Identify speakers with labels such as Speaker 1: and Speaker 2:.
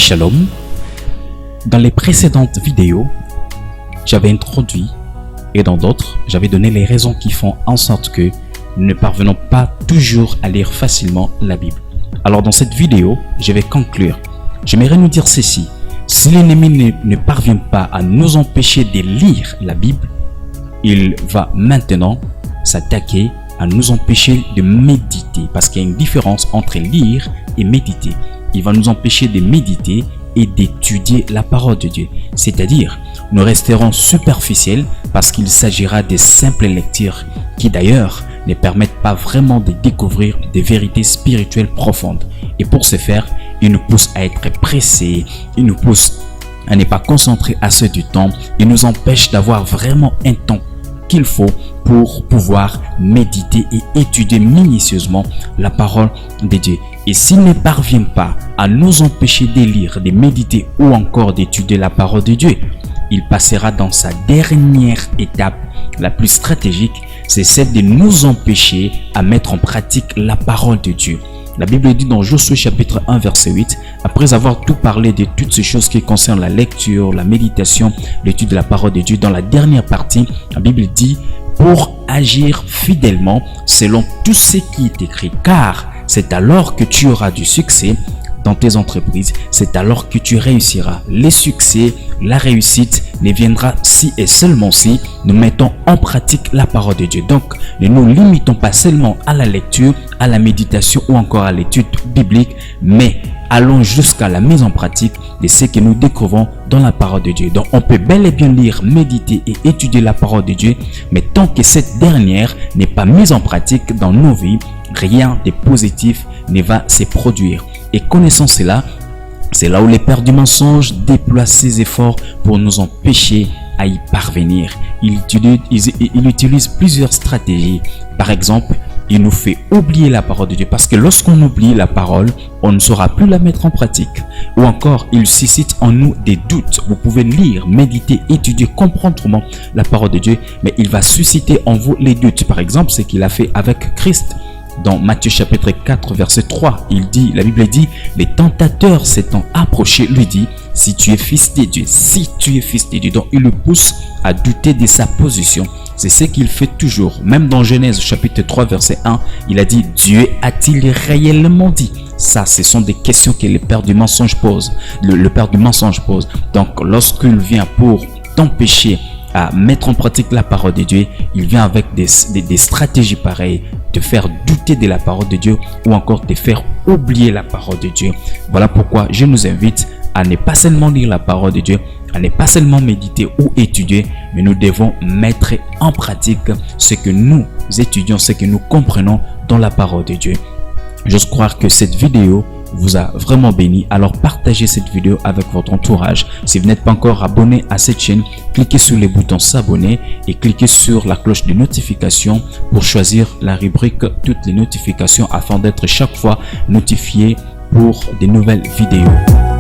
Speaker 1: Shalom. Dans les précédentes vidéos, j'avais introduit et dans d'autres, j'avais donné les raisons qui font en sorte que nous ne parvenons pas toujours à lire facilement la Bible. Alors dans cette vidéo, je vais conclure. J'aimerais nous dire ceci. Si l'ennemi ne parvient pas à nous empêcher de lire la Bible, il va maintenant s'attaquer à nous empêcher de méditer. Parce qu'il y a une différence entre lire et méditer. Il va nous empêcher de méditer et d'étudier la parole de Dieu. C'est-à-dire, nous resterons superficiels parce qu'il s'agira de simples lectures qui d'ailleurs ne permettent pas vraiment de découvrir des vérités spirituelles profondes. Et pour ce faire, il nous pousse à être pressés, il nous pousse à ne pas concentrer assez du temps, il nous empêche d'avoir vraiment un temps qu'il faut pour pouvoir méditer et étudier minutieusement la parole de Dieu. Et s'il ne parvient pas à nous empêcher de lire, de méditer ou encore d'étudier la parole de Dieu, il passera dans sa dernière étape, la plus stratégique, c'est celle de nous empêcher à mettre en pratique la parole de Dieu. La Bible dit dans Josué chapitre 1 verset 8, après avoir tout parlé de toutes ces choses qui concernent la lecture, la méditation, l'étude de la parole de Dieu, dans la dernière partie, la Bible dit pour agir fidèlement selon tout ce qui est écrit, car c'est alors que tu auras du succès dans tes entreprises, c'est alors que tu réussiras. Les succès, la réussite ne viendra si et seulement si nous mettons en pratique la parole de Dieu. Donc, ne nous limitons pas seulement à la lecture, à la méditation ou encore à l'étude biblique, mais allons jusqu'à la mise en pratique de ce que nous découvrons dans la parole de Dieu. Donc, on peut bel et bien lire, méditer et étudier la parole de Dieu, mais tant que cette dernière n'est pas mise en pratique dans nos vies, rien de positif ne va se produire. Et connaissant cela, c'est là où les pères du mensonge déploient ses efforts pour nous empêcher à y parvenir. Il utilise plusieurs stratégies. Par exemple, il nous fait oublier la parole de Dieu parce que lorsqu'on oublie la parole, on ne saura plus la mettre en pratique. Ou encore, il suscite en nous des doutes. Vous pouvez lire, méditer, étudier, comprendre la parole de Dieu, mais il va susciter en vous les doutes. Par exemple, ce qu'il a fait avec Christ. Dans Matthieu chapitre 4 verset 3, la Bible dit, les tentateurs s'étant approchés lui dit, si tu es fils de Dieu, si tu es fils de Dieu. Donc il le pousse à douter de sa position. C'est ce qu'il fait toujours. Même dans Genèse chapitre 3 verset 1, il a dit, Dieu a-t-il réellement dit? Ça, ce sont des questions que le père du mensonge pose. Le père du mensonge pose. Donc lorsqu'il vient pour t'empêcher à mettre en pratique la parole de Dieu, il vient avec des stratégies pareilles, de faire douter de la parole de Dieu ou encore de faire oublier la parole de Dieu. Voilà pourquoi je nous invite à ne pas seulement lire la parole de Dieu, à ne pas seulement méditer ou étudier, mais nous devons mettre en pratique ce que nous étudions, ce que nous comprenons dans la parole de Dieu. J'ose croire que cette vidéo vous a vraiment béni, alors partagez cette vidéo avec votre entourage. Si vous n'êtes pas encore abonné à cette chaîne, cliquez sur le bouton s'abonner et cliquez sur la cloche de notification pour choisir la rubrique toutes les notifications afin d'être chaque fois notifié pour de nouvelles vidéos.